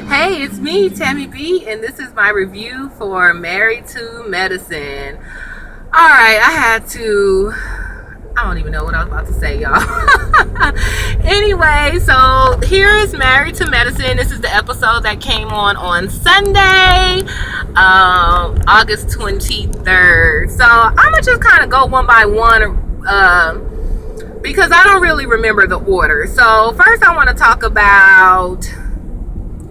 Hey, it's me, Tammy B, and this is my review for Married to Medicine. All right, I don't even know what I was about to say, y'all. Anyway, so here is Married to Medicine. This is the episode that came on Sunday, August 23rd. So I'm going to just kind of go one by one because I don't really remember the order. So first I want to talk about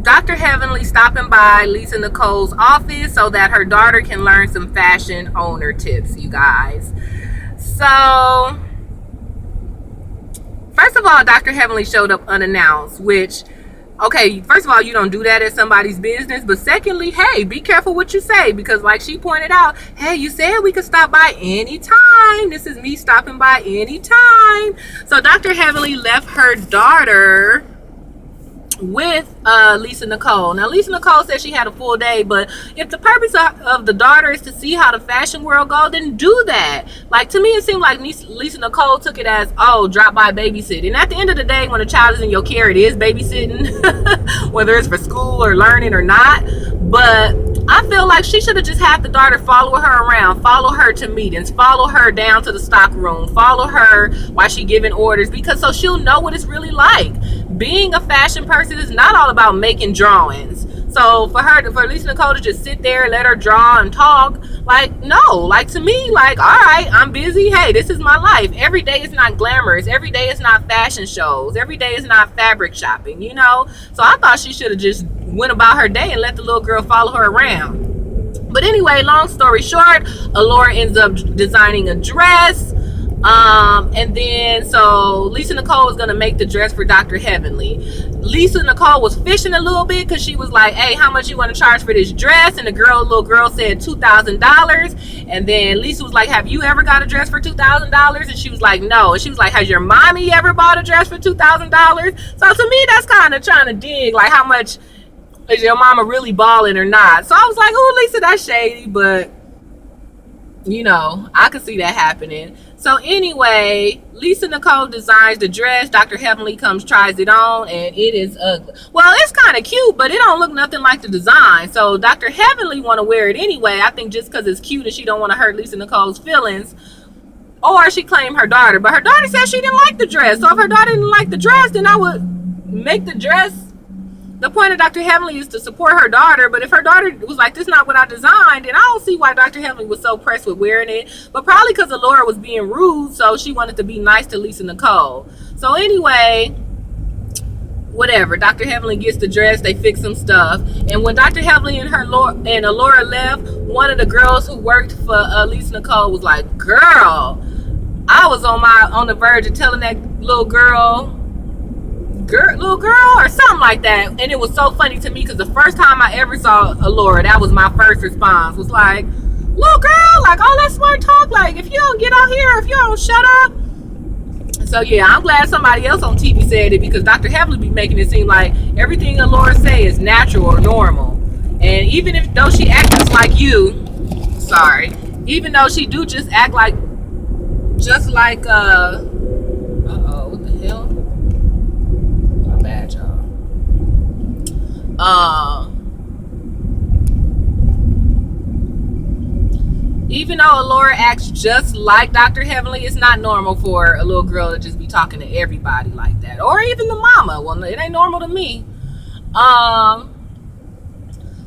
Dr. Heavenly stopping by Lisa Nicole's office so that her daughter can learn some fashion owner tips, you guys. So, first of all, Dr. Heavenly showed up unannounced, which, okay, first of all, you don't do that at somebody's business. But secondly, hey, be careful what you say, because like she pointed out, hey, you said we could stop by anytime. This is me stopping by anytime. So Dr. Heavenly left her daughter with Lisa Nicole. Now, Lisa Nicole said she had a full day, but if the purpose of the daughter is to see how the fashion world goes, then do that. Like, to me, it seemed like Lisa Nicole took it as, oh, drop by babysitting. At the end of the day, when a child is in your care, it is babysitting, whether it's for school or learning or not. But I feel like she should have just had the daughter follow her around, follow her to meetings, follow her down to the stock room, follow her while she giving orders, because so she'll know what it's really like. Being a fashion person is not all about making drawings. So for Lisa Nicole to just sit there and let her draw and talk, like, no, like, to me, like, all right, I'm busy. Hey, this is my life. Every day is not glamorous. Every day is not fashion shows. Every day is not fabric shopping, you know? So I thought she should have just went about her day and let the little girl follow her around. But anyway, long story short, Alora ends up designing a dress. And then so Lisa Nicole was gonna make the dress for Dr. Heavenly. Lisa Nicole was fishing a little bit because she was like, hey, how much you want to charge for this dress? And the little girl said $2,000. And then Lisa was like, have you ever got a dress for $2,000? And she was like, no. And she was like, has your mommy ever bought a dress for $2,000? So to me, that's kind of trying to dig, like, how much is your mama really balling or not? So I was like, oh, Lisa, that's shady, but you know, I could see that happening. So anyway, Lisa Nicole designs the dress. Dr. Heavenly comes, tries it on, and it is ugly. Well, it's kind of cute, but it don't look nothing like the design. So Dr. Heavenly want to wear it anyway. I think just because it's cute and she don't want to hurt Lisa Nicole's feelings. Or she claimed her daughter. But her daughter said she didn't like the dress. So if her daughter didn't like the dress, then I would make the dress. The point of Dr. Heavenly is to support her daughter, but if her daughter was like, this is not what I designed, then I don't see why Dr. Heavenly was so pressed with wearing it. But probably because Alora was being rude, so she wanted to be nice to Lisa Nicole. So anyway, whatever. Dr. Heavenly gets the dress, they fix some stuff. And when Dr. Heavenly and Alora left, one of the girls who worked for Lisa Nicole was like, girl, I was on the verge of telling that little girl or something like that. And it was so funny to me because the first time I ever saw Alora, that was my first response, was like, little girl, like, all that smart talk, like, if you don't get out here, if you don't shut up. So yeah, I'm glad somebody else on TV said it, because Dr. Heavenly be making it seem like everything Alora say is natural or normal. And even though she acts just like you, even though she do just act like what the hell? Bad, y'all. Even though Alora acts just like Dr. Heavenly, it's not normal for a little girl to just be talking to everybody like that, or even the mama. Well, it ain't normal to me.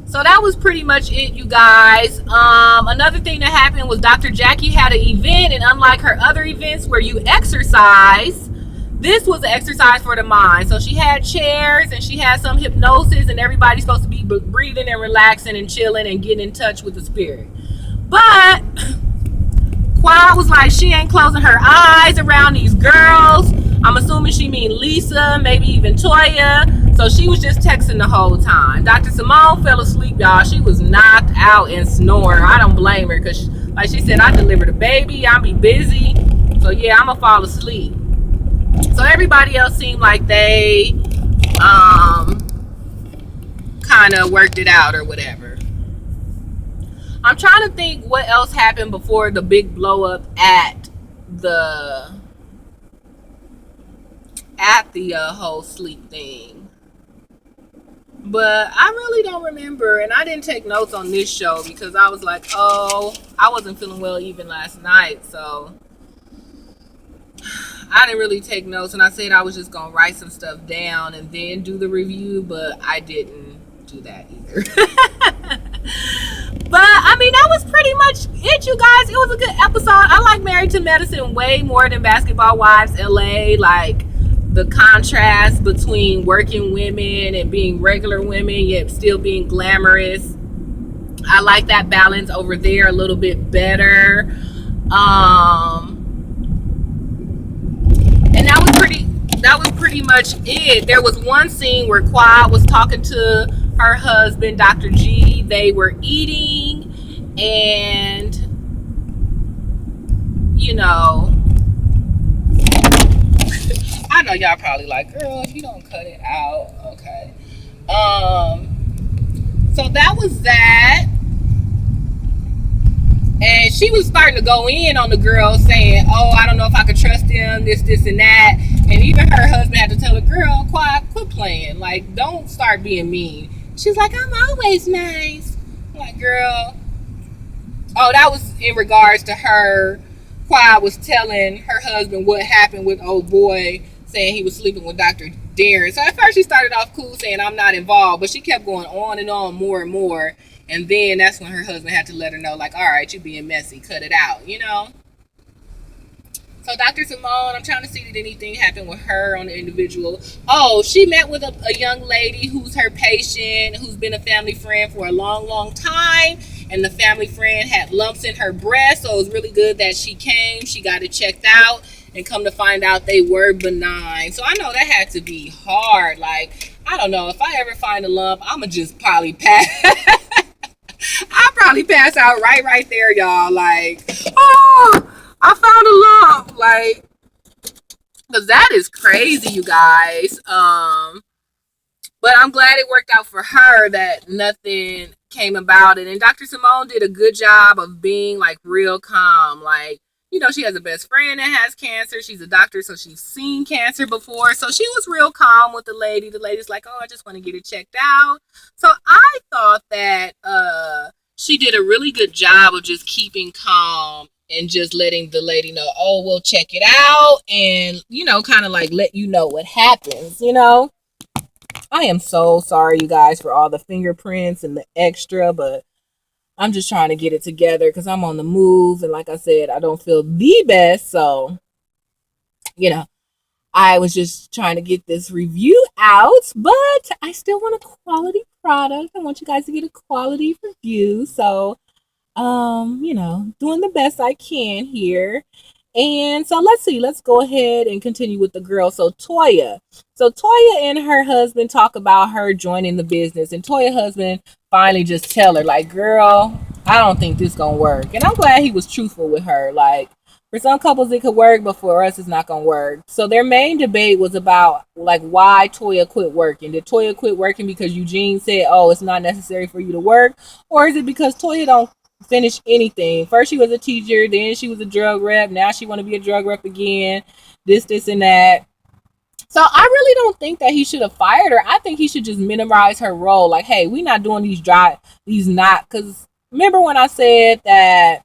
So that was pretty much it, you guys. Another thing that happened was Dr. Jackie had an event, and unlike her other events where you exercise, this was an exercise for the mind. So she had chairs and she had some hypnosis, and everybody's supposed to be breathing and relaxing and chilling and getting in touch with the spirit. But Quad was like, she ain't closing her eyes around these girls. I'm assuming she mean Lisa, maybe even Toya. So she was just texting the whole time. Dr. Simone fell asleep, y'all. She was knocked out and snoring. I don't blame her, because like she said, I delivered a baby, I'll be busy. So yeah, I'm gonna fall asleep. So everybody else seemed like they kind of worked it out or whatever. I'm trying to think what else happened before the big blow up at the whole sleep thing. But I really don't remember, and I didn't take notes on this show because I was like, oh, I wasn't feeling well even last night, so I didn't really take notes. And I said I was just gonna write some stuff down and then do the review, but I didn't do that either. But I mean, that was pretty much it, you guys. It was a good episode. I like Married to Medicine way more than Basketball Wives LA. Like the contrast between working women and being regular women, yet still being glamorous. I like that balance over there a little bit better. And that was pretty much it. There was one scene where Quad was talking to her husband, Dr. G. They were eating, and you know, I know y'all probably like, girl, if you don't cut it out, okay. So that was that. And she was starting to go in on the girl saying, oh, I don't know if I could trust them, this, and that. And even her husband had to tell the girl, quiet, quit playing. Like, don't start being mean. She's like, I'm always nice. I'm like, girl. Oh, that was in regards to her. Quiet was telling her husband what happened with old boy, saying he was sleeping with Dr. Darren. So at first she started off cool saying, I'm not involved. But she kept going on and on more and more. And then that's when her husband had to let her know, like, all right, you being messy, cut it out, you know? So Dr. Simone, I'm trying to see did anything happen with her on the individual. Oh, she met with a young lady who's her patient, who's been a family friend for a long, long time. And the family friend had lumps in her breast. So it was really good that she came. She got it checked out. And come to find out they were benign. So I know that had to be hard. Like, I don't know. If I ever find a lump, I'm going to just probably pass. I'll probably pass out right there, y'all. Like, oh, I found a lump. Like, because that is crazy, you guys. But I'm glad it worked out for her that nothing came about it. And Dr. Simone did a good job of being, like, real calm. Like, you know, she has a best friend that has cancer. She's a doctor, so she's seen cancer before. So she was real calm with the lady. The lady's like, oh, I just want to get it checked out. So I thought that she did a really good job of just keeping calm and just letting the lady know, oh, we'll check it out. And, you know, kind of like let you know what happens, you know. I am so sorry, you guys, for all the fingerprints and the extra, but I'm just trying to get it together because I'm on the move. And like I said, I don't feel the best. So, you know, I was just trying to get this review out, but I still want a quality product. I want you guys to get a quality review. So, you know, doing the best I can here. And so let's see, let's go ahead and continue with the girl. So Toya and her husband talk about her joining the business, and Toya's husband finally just tell her, like, girl, I don't think this gonna work. And I'm glad he was truthful with her. Like, for some couples it could work, but for us it's not gonna work. So their main debate was about, like, why Toya quit working. Did Toya quit working because Eugene said, oh, it's not necessary for you to work? Or is it because Toya don't finish anything? First she was a teacher, then she was a drug rep, now she want to be a drug rep again, this and that. So I really don't think that he should have fired her. I think he should just minimize her role. Like, hey, we not doing these not, because remember when I said that,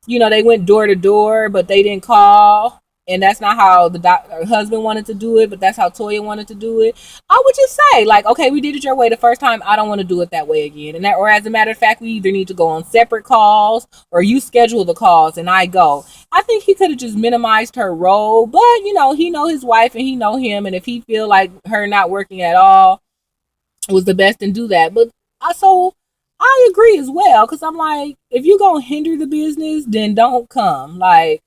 you know, they went door to door but they didn't call, and that's not how her husband wanted to do it, but that's how Toya wanted to do it. I would just say, like, okay, we did it your way the first time, I don't want to do it that way again. And that, or as a matter of fact, we either need to go on separate calls or you schedule the calls and I go. I think he could have just minimized her role, but you know, he know his wife and he know him, and if he feel like her not working at all was the best, and do that. But so I agree as well, because I'm like, if you gonna hinder the business, then don't come. Like,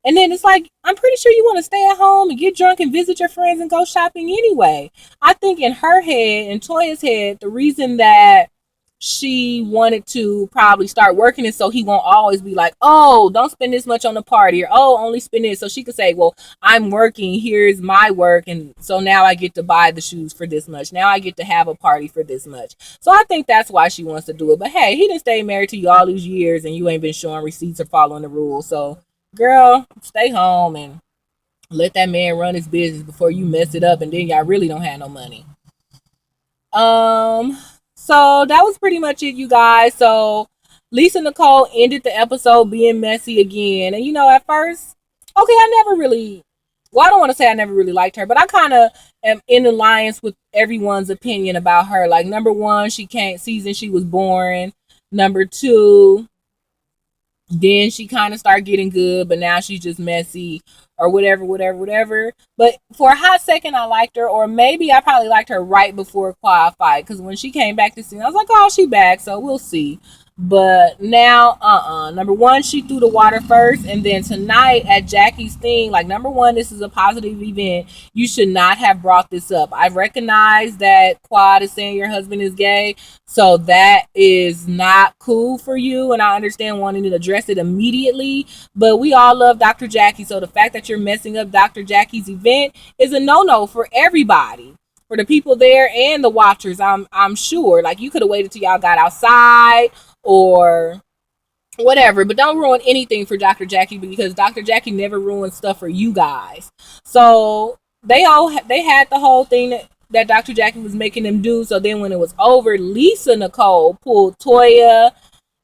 and then it's like, I'm pretty sure you want to stay at home and get drunk and visit your friends and go shopping anyway. I think in her head, in Toya's head, the reason that she wanted to probably start working is so he won't always be like, oh, don't spend this much on the party, or oh, only spend this. So she could say, well, I'm working, here's my work, and so now I get to buy the shoes for this much. Now I get to have a party for this much. So I think that's why she wants to do it. But hey, he didn't stay married to you all these years and you ain't been showing receipts or following the rules. So girl, stay home and let that man run his business before you mess it up and then y'all really don't have no money. Um, so that was pretty much it, you guys. So Lisa Nicole ended the episode being messy again. And at first, okay, I never really well, I don't want to say I never really liked her, but I kind of am in alliance with everyone's opinion about her. Like, number one, she can't season she was born. Number two, then she kind of started getting good, but now she's just messy or whatever, whatever, whatever. But for a hot second, I liked her, or maybe I probably liked her right before Quad Fight, because when she came back to scene, I was like, oh, she back, so we'll see. But now, number one, she threw the water first, and then tonight at Jackie's thing, like, number one, this is a positive event. You should not have brought this up. I recognize that Quad is saying your husband is gay, so that is not cool for you, and I understand wanting to address it immediately. But we all love Dr. Jackie, so the fact that you're messing up Dr. Jackie's event is a no-no for everybody, for the people there and the watchers. I'm sure. Like, you could have waited till y'all got outside or whatever, but don't ruin anything for Dr. Jackie, because Dr. Jackie never ruins stuff for you guys. So they had the whole thing that Dr. Jackie was making them do. So then when it was over, Lisa Nicole pulled Toya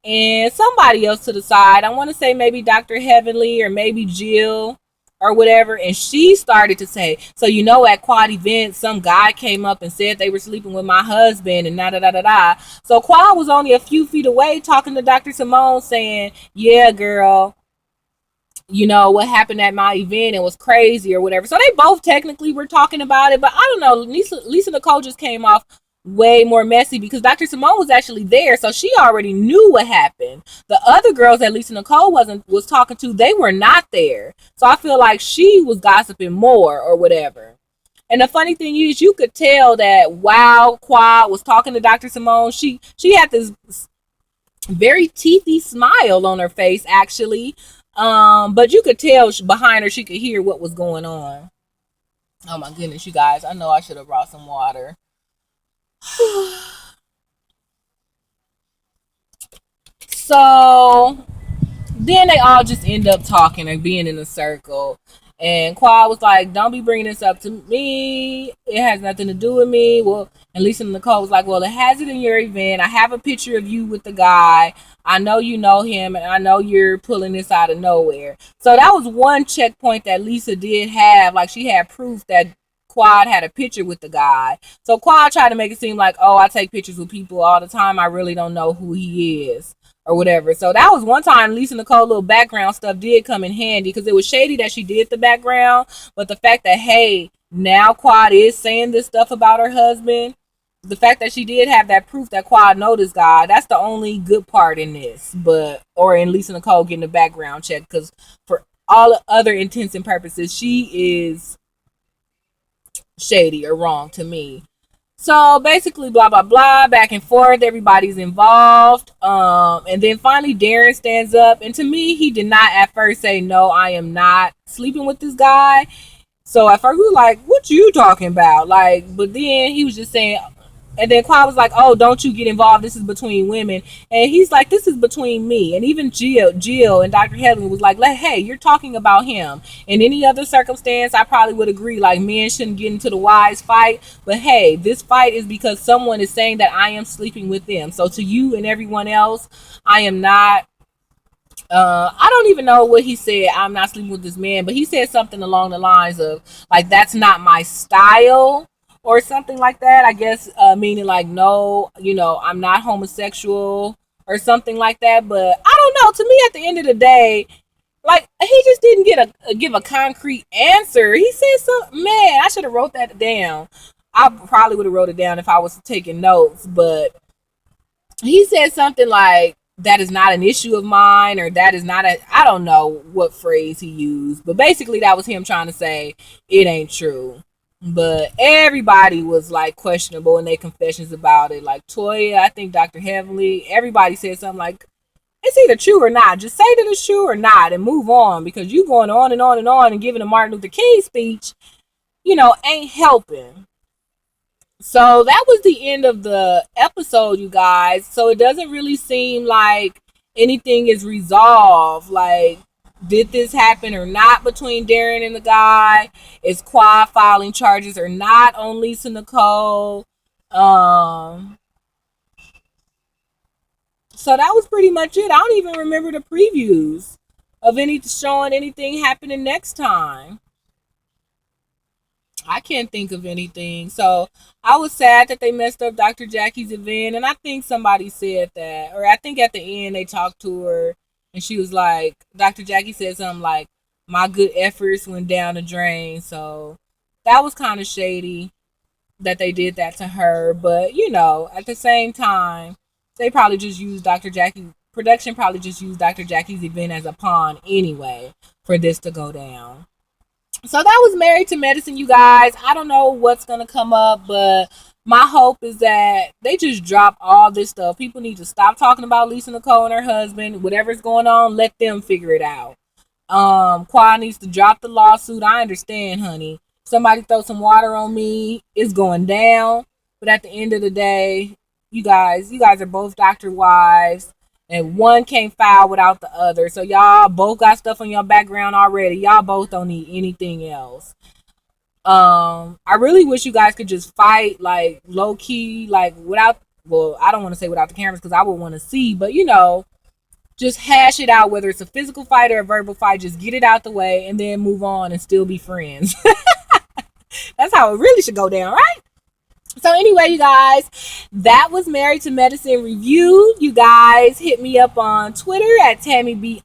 and somebody else to the side. I want to say maybe Dr. Heavenly or maybe Jill or whatever. And she started to say, so at Quad event, some guy came up and said they were sleeping with my husband and da da da da da. So Quad was only a few feet away talking to Dr. Simone saying, yeah, girl, what happened at my event, it was crazy or whatever. So they both technically were talking about it, but I don't know. Lisa Nicole just came off way more messy because Dr. Simone was actually there, so she already knew what happened. The other girls that Lisa Nicole was talking to, they were not there. So I feel like she was gossiping more or whatever. And the funny thing is, you could tell that while Quad was talking to Dr. Simone, she had this very teethy smile on her face, actually. But you could tell behind her, she could hear what was going on. Oh my goodness, you guys! I know I should have brought some water. So then they all just end up talking and being in a circle. And Quad was like, don't be bringing this up to me. It has nothing to do with me. Well, and Lisa Nicole was like, well, it has it in your event. I have a picture of you with the guy. I know you know him, and I know you're pulling this out of nowhere. So that was one checkpoint that Lisa did have. Like, she had proof that Quad had a picture with the guy. So Quad tried to make it seem like, oh, I take pictures with people all the time. I really don't know who he is or whatever. So that was one time Lisa Nicole little background stuff did come in handy, because it was shady that she did the background, but the fact that, hey, now Quad is saying this stuff about her husband, the fact that she did have that proof that Quad know this guy, that's the only good part in this. But or in Lisa Nicole getting the background check, because for all other intents and purposes, she is shady or wrong to me. So basically, blah blah blah, back and forth. Everybody's involved. And then finally, Darren stands up, and to me, he did not at first say, "No, I am not sleeping with this guy." So at first, we were like, "What you talking about?" Like, but then he was just saying, and then Quad was like, "Oh, don't you get involved. This is between women." And he's like, "This is between me." And even Jill, and Dr. Helen was like, "Hey, you're talking about him. In any other circumstance, I probably would agree. Like, men shouldn't get into the wives fight. But hey, this fight is because someone is saying that I am sleeping with them. So to you and everyone else, I am not." I don't even know what he said. I'm not sleeping with this man, but he said something along the lines of, like, that's not my style or something like that. I guess meaning like, no, I'm not homosexual or something like that. But I don't know. To me, at the end of the day, like, he just didn't give a concrete answer. He said something. Man, I should have wrote that down. I probably would have wrote it down if I was taking notes, but he said something like, that is not an issue of mine, or that is not I don't know what phrase he used, but basically that was him trying to say it ain't true. But everybody was like questionable in their confessions about it. Like Toya, I think Dr. Heavenly, everybody said something like, it's either true or not. Just say that it's true or not and move on, because you going on and on and on and giving a Martin Luther King speech, ain't helping. So that was the end of the episode, you guys. So it doesn't really seem like anything is resolved. Like, did this happen or not between Darren and the guy? Is Quad filing charges or not on Lisa Nicole? Um, so that was pretty much it. I don't even remember the previews of any showing anything happening next time. I can't think of anything. So I was sad that they messed up Dr. Jackie's event, and I think somebody said that, or I think at the end they talked to her, and she was like, Dr. Jackie said something like, "My good efforts went down the drain." So that was kind of shady that they did that to her, but at the same time, they probably just used Dr. Jackie. Production probably just used Dr. Jackie's event as a pawn anyway for this to go down. So that was Married to Medicine, you guys. I don't know what's gonna come up, but my hope is that they just drop all this stuff. People need to stop talking about Lisa Nicole and her husband. Whatever's going on, let them figure it out. Qua needs to drop the lawsuit. I understand, honey. Somebody throw some water on me, it's going down. But at the end of the day, you guys are both doctor wives, and one can't file without the other. So y'all both got stuff on your background already. Y'all both don't need anything else. I really wish you guys could just fight like low key, like without. Well, I don't want to say without the cameras because I would want to see, but just hash it out, whether it's a physical fight or a verbal fight. Just get it out the way and then move on and still be friends. That's how it really should go down, right? So anyway, you guys, that was Married to Medicine review. You guys hit me up on Twitter at TammyB_.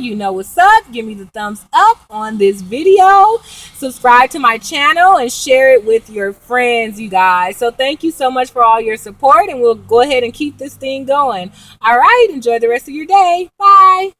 You know what's up. Give me the thumbs up on this video. Subscribe to my channel and share it with your friends, you guys. So thank you so much for all your support, and we'll go ahead and keep this thing going. All right, enjoy the rest of your day. Bye.